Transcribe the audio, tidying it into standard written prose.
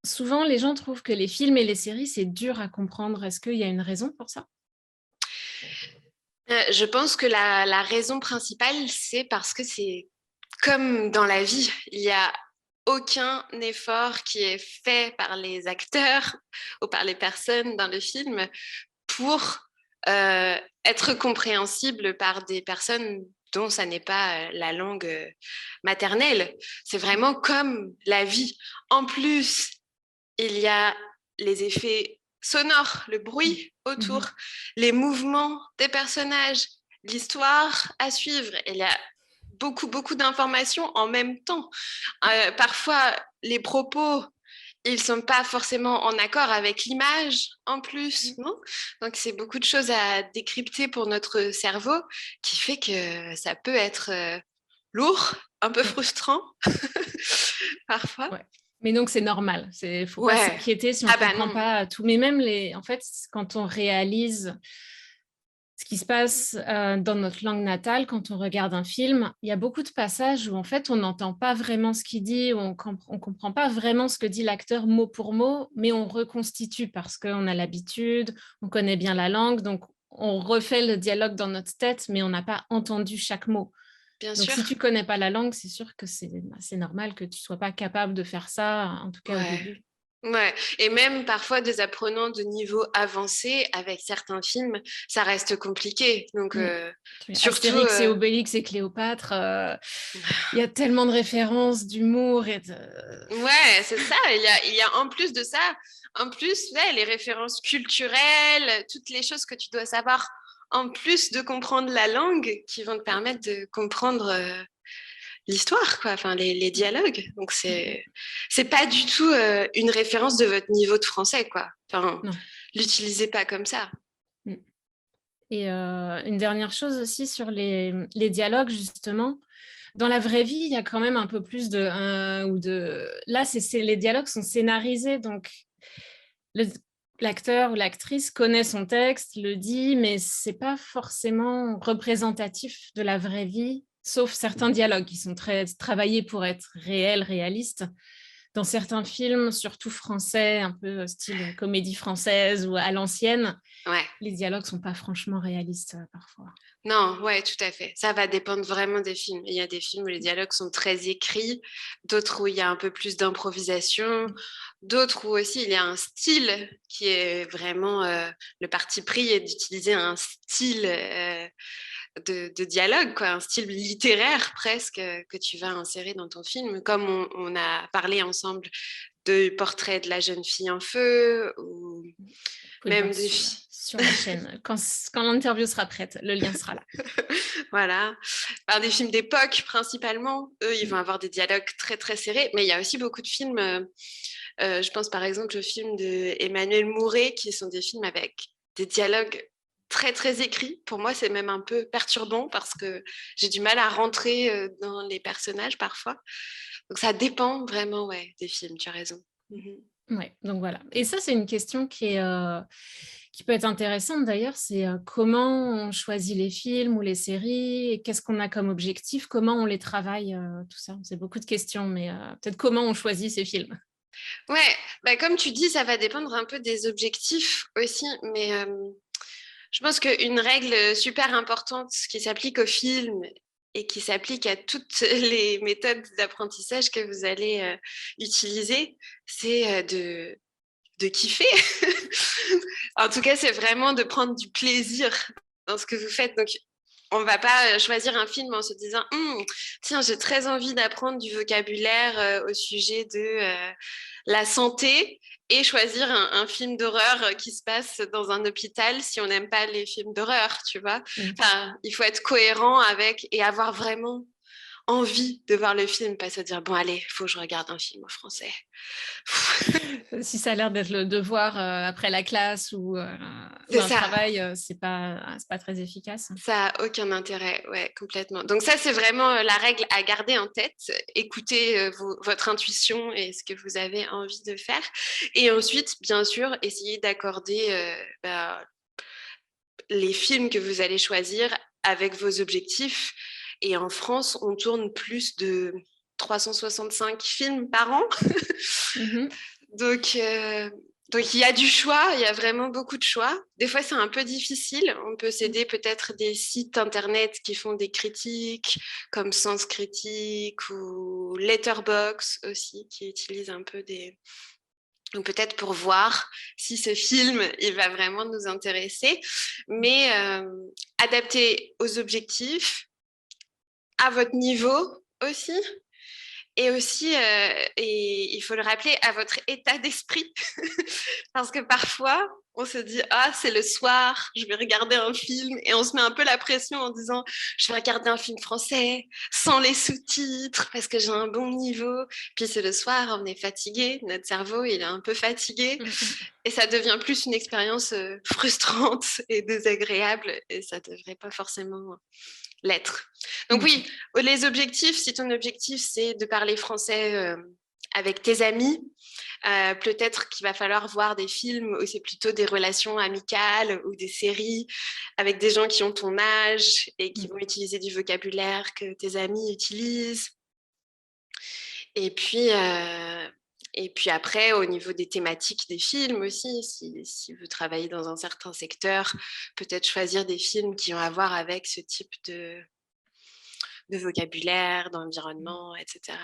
Souvent, les gens trouvent que les films et les séries, c'est dur à comprendre. Est-ce qu'il y a une raison pour ça? Je pense que la raison principale, c'est parce que c'est comme dans la vie, il y a aucun effort qui est fait par les acteurs ou par les personnes dans le film pour être compréhensible par des personnes dont ça n'est pas la langue maternelle. C'est vraiment comme la vie. En plus, il y a les effets sonores, le bruit autour, Mhm. les mouvements des personnages, l'histoire à suivre. Il y a beaucoup d'informations en même temps. Parfois, les propos, ils sont pas forcément en accord avec l'image en plus, non? Donc, c'est beaucoup de choses à décrypter pour notre cerveau qui fait que ça peut être lourd, un peu Oui, frustrant parfois. ouais. Mais donc c'est normal. Faut pas Ouais. s'inquiéter si on Ah bah comprend non. pas tout. Mais même en fait, quand on réalise ce qui se passe dans notre langue natale, quand on regarde un film, il y a beaucoup de passages où en fait on n'entend pas vraiment ce qu'il dit, on comprend pas vraiment ce que dit l'acteur mot pour mot, mais on reconstitue parce qu'on a l'habitude, on connaît bien la langue, donc on refait le dialogue dans notre tête, mais on n'a pas entendu chaque mot. Bien Donc, sûr. si tu connais pas la langue, c'est sûr que c'est normal que tu sois pas capable de faire ça, en tout cas au Ouais. début. Ouais. Et même parfois des apprenants de niveau avancé avec certains films, ça reste compliqué. Donc, Mm. surtout, Astérix et Obélix et Cléopâtre, il y a tellement de références, d'humour ouais, c'est ça. Il y a en plus de ça, en plus, ouais, les références culturelles, toutes les choses que tu dois savoir, en plus de comprendre la langue, qui vont te permettre de comprendre l'histoire, quoi, enfin les dialogues. Donc c'est pas du tout une référence de votre niveau de français, quoi. Enfin, non. l'utilisez pas comme ça. Mm. Et une dernière chose aussi sur les dialogues, justement. Dans la vraie vie, il y a quand même un peu plus de un ou de. Là, les dialogues sont scénarisés, donc le- l'acteur ou l'actrice connaît son texte, le dit, mais c'est pas forcément représentatif de la vraie vie, sauf certains dialogues qui sont très travaillés pour être réels, réalistes. Dans certains films, surtout français, un peu style comédie française ou à l'ancienne, Ouais. les dialogues sont pas franchement réalistes parfois. Non, ouais, tout à fait. Ça va dépendre vraiment des films. Il y a des films où les dialogues sont très écrits, d'autres où il y a un peu plus d'improvisation, d'autres où aussi il y a un style qui est vraiment le parti pris est d'utiliser un style de dialogue, quoi, un style littéraire presque que tu vas insérer dans ton film, comme on a parlé ensemble de Portrait de la jeune fille en feu ou Vous pouvez le même voir des sur la chaîne. Quand l'interview sera prête, le lien sera là. voilà. Enfin, des films d'époque principalement, eux, ils vont avoir des dialogues très très serrés, mais il y a aussi beaucoup de films, je pense par exemple au film de Emmanuel Mouret, qui sont des films avec des dialogues très très écrits. Pour moi, c'est même un peu perturbant parce que j'ai du mal à rentrer dans les personnages parfois. Donc ça dépend vraiment, ouais, des films, tu as raison. Mhm. Ouais, donc voilà. Et ça, c'est une question qui peut être intéressante d'ailleurs, c'est comment on choisit les films ou les séries, et qu'est-ce qu'on a comme objectif, comment on les travaille, tout ça. C'est beaucoup de questions, mais peut-être comment on choisit ces films. Ouais, bah, comme tu dis, ça va dépendre un peu des objectifs aussi, mais je pense qu'une règle super importante qui s'applique au film et qui s'applique à toutes les méthodes d'apprentissage que vous allez utiliser, c'est de kiffer. En tout cas, c'est vraiment de prendre du plaisir dans ce que vous faites. Donc, on ne va pas choisir un film en se disant tiens, j'ai très envie d'apprendre du vocabulaire au sujet de la santé et choisir un film d'horreur qui se passe dans un hôpital si on n'aime pas les films d'horreur, tu vois. Mm. Enfin, il faut être cohérent avec et avoir vraiment envie de voir le film, pas se dire bon, allez, il faut que je regarde un film en français. Si ça a l'air d'être le devoir après la classe ou C'est un ça. travail, c'est pas très efficace. Ça a aucun intérêt, ouais, complètement. Donc ça, c'est vraiment la règle à garder en tête. Écoutez votre intuition et ce que vous avez envie de faire. Et ensuite, bien sûr, essayez d'accorder les films que vous allez choisir avec vos objectifs. Et en France, on tourne plus de 365 films par an. Mhm. Donc, il y a du choix, il y a vraiment beaucoup de choix. Des fois, c'est un peu difficile. On peut s'aider peut-être des sites internet qui font des critiques, comme Sens Critique ou Letterboxd aussi, qui utilisent un peu des... Donc, peut-être pour voir si ce film, il va vraiment nous intéresser. Mais adapté aux objectifs, à votre niveau aussi. Et aussi, et il faut le rappeler, à votre état d'esprit. Parce que parfois, on se dit, ah, c'est le soir, je vais regarder un film. Et on se met un peu la pression en disant, je vais regarder un film français sans les sous-titres parce que j'ai un bon niveau. Puis c'est le soir, on est fatigué, notre cerveau, il est un peu fatigué. Et ça devient plus une expérience frustrante et désagréable. Et ça ne devrait pas forcément l'être. Donc oui, les objectifs, si ton objectif c'est de parler français avec tes amis, peut-être qu'il va falloir voir des films où c'est plutôt des relations amicales ou des séries avec des gens qui ont ton âge et qui vont utiliser du vocabulaire que tes amis utilisent. Et puis, après, au niveau des thématiques des films aussi, si vous travaillez dans un certain secteur, peut-être choisir des films qui ont à voir avec ce type de vocabulaire, d'environnement, etc.